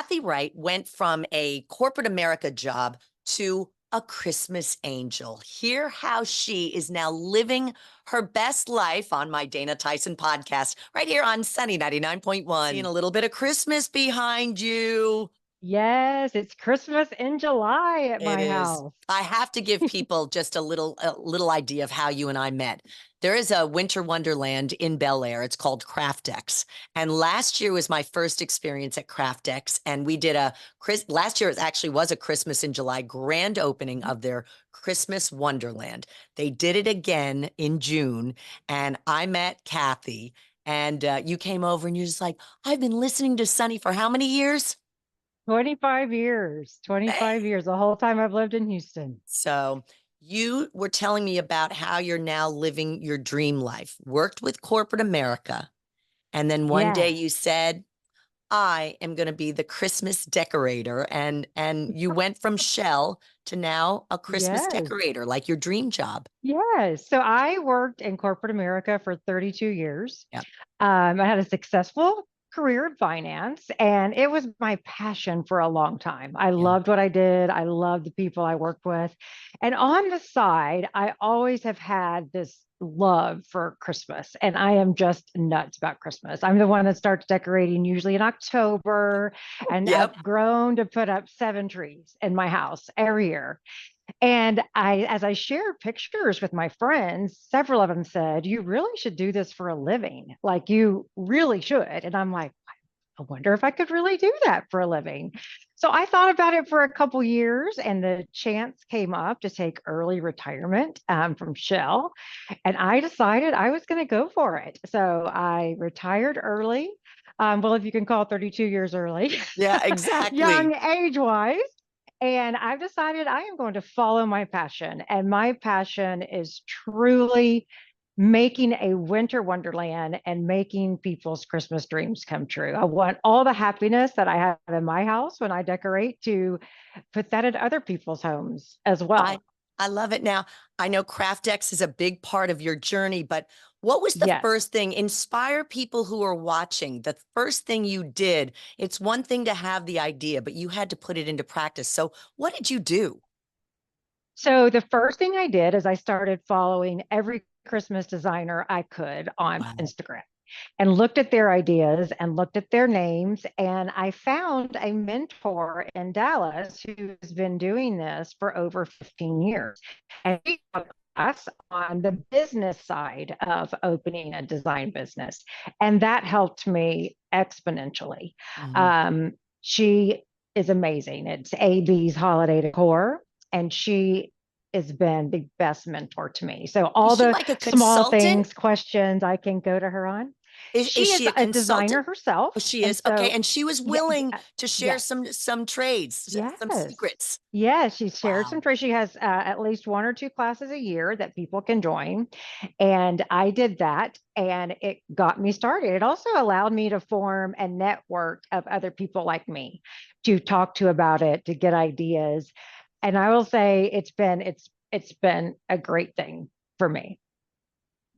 Kathy Wright went from a corporate America job to a Christmas angel. Hear how she is now living her best life on my Dana Tyson podcast, right here on Sunny 99.1. Seeing a little bit of Christmas behind you. Yes, it's Christmas in July at It my is. house. I have to give people just a little idea of how you and I met. There is a winter wonderland in Bel Air. It's called Craftex. And last year was my first experience at Craftex. And we did last year it actually was a Christmas in July grand opening of their Christmas Wonderland. They did it again in June. And I met Kathy and you came over and you're just like, I've been listening to Sunny for how many years? 25 years, 25 years, the whole time I've lived in Houston. So you were telling me about how you're now living your dream life, worked with corporate America. And then one day Yeah. you said, I am going to be the Christmas decorator. And you went from shell to now a Christmas Yes. decorator, like your dream job. Yes. So I worked in corporate America for 32 years. Yep. I had a successful career in finance, and it was my passion for a long time. I Yeah. loved what I did. I loved the people I worked with. And on the side, I always have had this love for Christmas, and I am just nuts about Christmas. I'm the one that starts decorating usually in October, and Yep. I've grown to put up 7 trees in my house every year. And as I shared pictures with my friends, several of them said, "You really should do this for a living. Like, you really should." And I'm like, I wonder if I could really do that for a living. So I thought about it for a couple years, and the chance came up to take early retirement from Shell. And I decided I was going to go for it. So I retired early. Well, if you can call 32 years early, Yeah, exactly. young age wise. And I've decided I am going to follow my passion. And my passion is truly making a winter wonderland and making people's Christmas dreams come true. I want all the happiness that I have in my house when I decorate to put that in other people's homes as I well. I love it. Now, I know CraftX is a big part of your journey, but what was the Yes. first thing? Inspire people who are watching. The first thing you did, it's one thing to have the idea, but you had to put it into practice. So, what did you do? So the first thing I did is I started following every Christmas designer I could on Wow. Instagram and looked at their ideas and looked at their names. And I found a mentor in Dallas who's been doing this for over 15 years. And he taught us on the business side of opening a design business. And that helped me exponentially. Mhm. She is amazing. It's AB's Holiday Decor, and she has been the best mentor to me. So Is all she the like a small consultant? things, questions I can go to her on. Is She is she a a designer consultant? herself. Oh, she And is. Okay. so, And she was yeah, willing yeah, to share yes, some trades, some yes. secrets. Yes, she shared some Wow. trades. She has at least 1 or 2 classes a year that people can join. And I did that, and it got me started. It also allowed me to form a network of other people like me to talk to about it, to get ideas. And I will say it's been a great thing for me.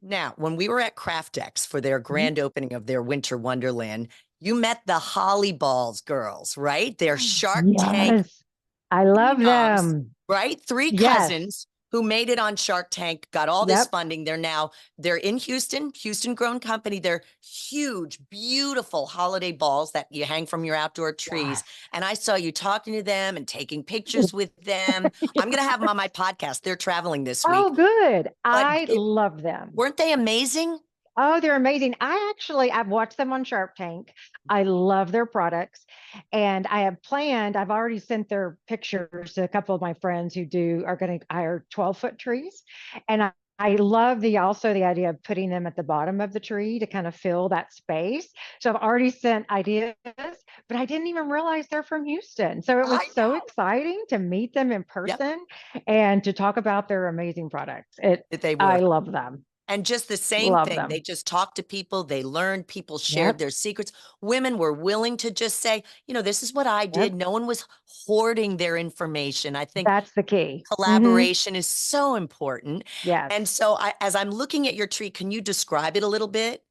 Now, when we were at CraftX for their Mhm. grand opening of their Winter Wonderland, you met the Holly Balls girls, right? They're Shark Tank Yes, I love phenoms, them. right? Three Yes. cousins who made it on Shark Tank, got all this Yep. funding. They're in Houston, Houston grown company. They're huge, beautiful holiday balls that you hang from your outdoor trees. Yes. And I saw you talking to them and taking pictures with them. I'm going to have them on my podcast. They're traveling this week. Oh, good. But I love them. weren't they amazing? Oh, they're amazing. I've watched them on Shark Tank. I love their products. And I've already sent their pictures to a couple of my friends are going to hire 12-foot trees. And I love also the idea of putting them at the bottom of the tree to kind of fill that space. So I've already sent ideas, but I didn't even realize they're from Houston. So it was I so know. exciting to meet them in Yep, person and to talk about their amazing products. they I were. love them. And just the same Love thing. They them. just talked to people, they learned, people shared Yep. their secrets. Women were willing to just say, this is what I did. Yep. No one was hoarding their information. I think That's the key. collaboration is so important. And Yes. so as I'm looking at your tree, can you describe it a little bit?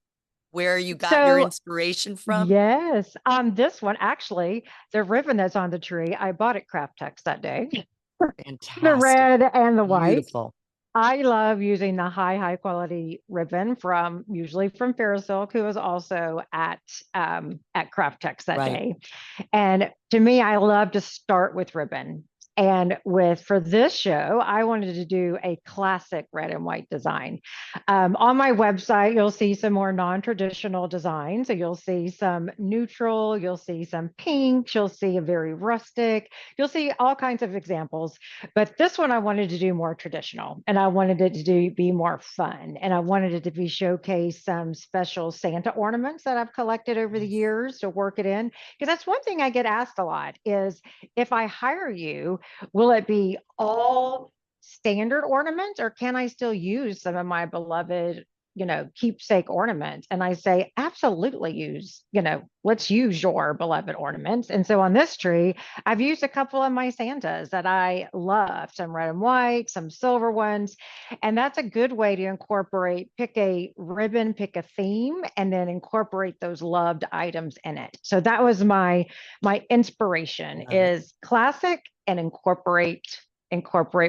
where you got your So inspiration from? yes, this one actually, the ribbon that's on the tree, I bought at Craft Tex that day. The Fantastic. red and the white. Beautiful. I love using the high quality ribbon from usually from Ferris Silk, who was also at Craft Tex that Right. day. And to me, I love to start with ribbon. And with for this show, I wanted to do a classic red and white design. On my website, you'll see some more non-traditional designs. So you'll see some neutral, you'll see some pinks, you'll see a very rustic, you'll see all kinds of examples. But this one I wanted to do more traditional, and I wanted it to be more fun, and I wanted it to be showcase some special Santa ornaments that I've collected over the Nice. years to work it in. Because that's one thing I get asked a lot is if I hire you, will it be all standard ornaments or can I still use some of my beloved, keepsake ornaments? And I say, absolutely use, let's use your beloved ornaments. And so on this tree, I've used a couple of my Santas that I love, some red and white, some silver ones. And that's a good way to incorporate, pick a ribbon, pick a theme, and then incorporate those loved items in it. So that was my inspiration Love it. is classic and incorporate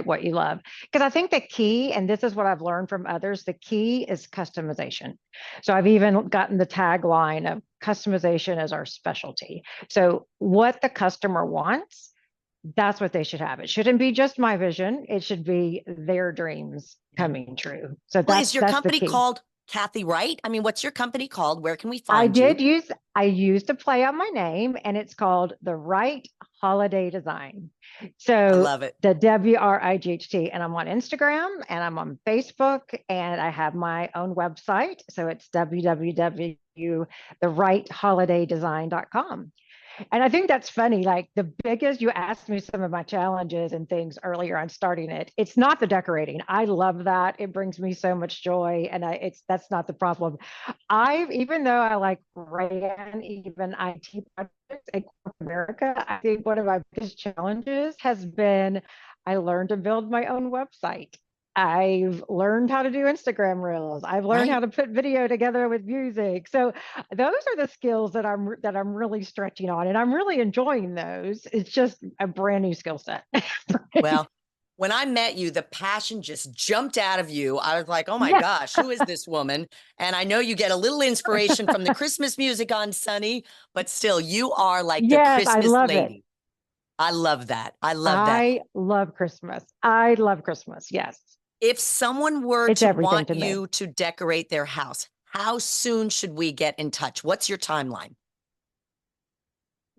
what you love. Because I think the key, and this is what I've learned from others, the key is customization. So I've even gotten the tagline of customization is our specialty. So what the customer wants, that's what they should have. It shouldn't be just my vision. It should be their dreams Yeah. coming true. So Well, is your that's the company key. called Kathy Wright? I mean, what's your company called? Where can we I find you? did use I used to play on my name and it's called the Wright Holiday Design. I So love it. the WRIGHT and I'm on Instagram and I'm on Facebook and I have my own website. So it's www.thewrightholidaydesign.com. And I think that's funny. Like the biggest, you asked me some of my challenges and things earlier on starting it. It's not the decorating. I love that. It brings me so much joy. And that's not the problem. Even though I like ran even IT projects in corporate America, I think one of my biggest challenges has been I learned to build my own website. I've learned how to do Instagram reels. I've learned how Right. to put video together with music. So those are the skills that I'm really stretching on, and I'm really enjoying those. It's just a brand new skill set. Well, when I met you, the passion just jumped out of you. I was like, oh my Yeah. gosh, who is this woman? And I know you get a little inspiration from the Christmas music on Sunny, but still, you are like the Yes, I Christmas love it. lady. I love that. I love that. I love Christmas. I love Christmas. Yes. If someone were It's to everything want to me. you to decorate their house, how soon should we get in touch? What's your timeline?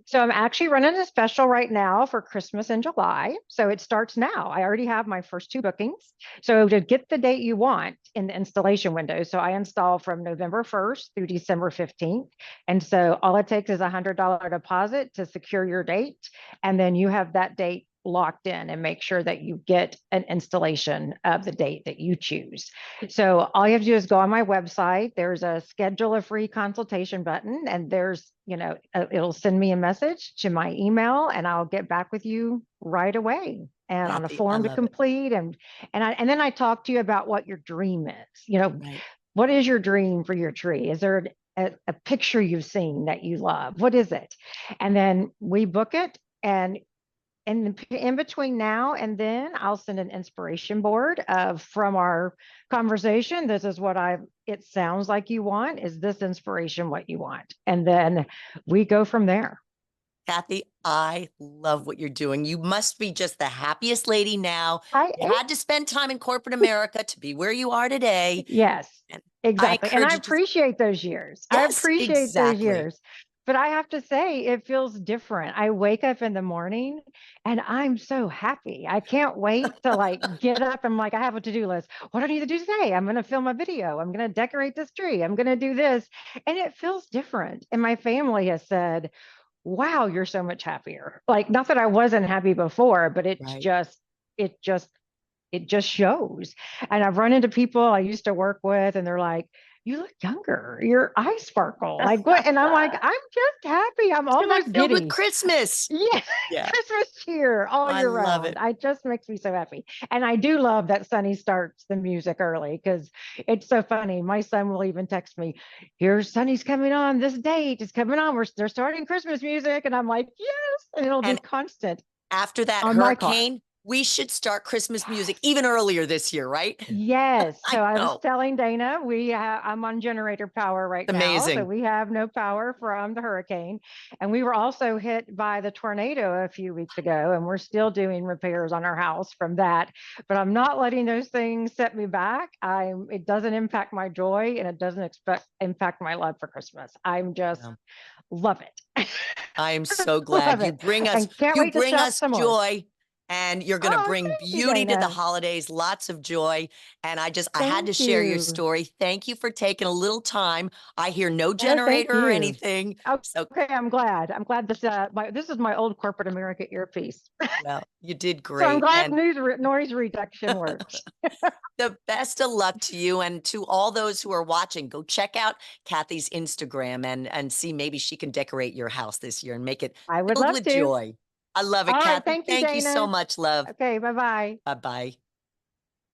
So I'm actually running a special right now for Christmas in July. So it starts now. I already have my first two bookings. So to get the date you want in the installation window, so I install from November 1st through December 15th. And so all it takes is a $100 deposit to secure your date. And then you have that date locked in and make sure that you get an installation of the date that you choose. So all you have to do is go on my website. There's a schedule a free consultation button, and it'll send me a message to my email, and I'll get back with you right away. And on a Kathy, I form to love it. complete, and then I talk to you about what your dream is. Right. What is your dream for your tree? Is there a picture you've seen that you love? What is it? And then we book it, and in between now and then I'll send an inspiration board of from our conversation. This is what it sounds like you want. Is this inspiration what you want? And then we go from there. Kathy, I love what you're doing. You must be just the happiest lady now. I You had to spend time in corporate America to be where you are today. Yes, And I exactly. And encourage I you to, appreciate those years. I yes, appreciate those exactly. years. But I have to say, it feels different. I wake up in the morning and I'm so happy. I can't wait to get up. I'm like, I have a to-do list. What do I need to do today? I'm going to film a video. I'm going to decorate this tree. I'm going to do this. And it feels different. And my family has said, wow, you're so much happier. Like, not that I wasn't happy before, but Right. it just, it just shows. And I've run into people I used to work with, and they're like, you look younger. Your eyes sparkle. Like what? And I'm like, I'm just happy. I'm They're almost filled with giddy. Christmas. Yeah, Yeah, Christmas cheer all I year love round. it. I just makes me so happy. And I do love that Sunny starts the music early because it's so funny. My son will even text me, here's Sunny's coming on this date. It's coming on. They're starting Christmas music. And I'm like, yes. And it'll be And constant after that on my car. hurricane, we should start Christmas music Yes. even earlier this year, right? Yes. I So I was know. telling Dana, I'm on generator power right It's now. So amazing. we have no power from the hurricane. And we were also hit by the tornado a few weeks ago, and we're still doing repairs on our house from that. But I'm not letting those things set me back. It doesn't impact my joy and it doesn't impact my love for Christmas. I'm just Yeah. love it. I am so Love glad it. And can't you wait to bring shop us some more. joy, and you're going to Oh, bring thank you, beauty to the Dana. holidays, lots of joy. And I had to Thank share your you. story. Thank you for taking a little time. I hear no Oh, thank generator or you. anything. So, Okay, I'm glad. I'm glad this is my old corporate America earpiece. well, you did So I'm great. glad And noise reduction works. the best of luck to you and to all those who are watching. Go check out Kathy's Instagram and see maybe she can decorate your house this year and make it I would filled love with to. joy. I love All it, right, Kathy. thank you, Thank you so Dana. much, love. Okay, bye-bye. Bye bye.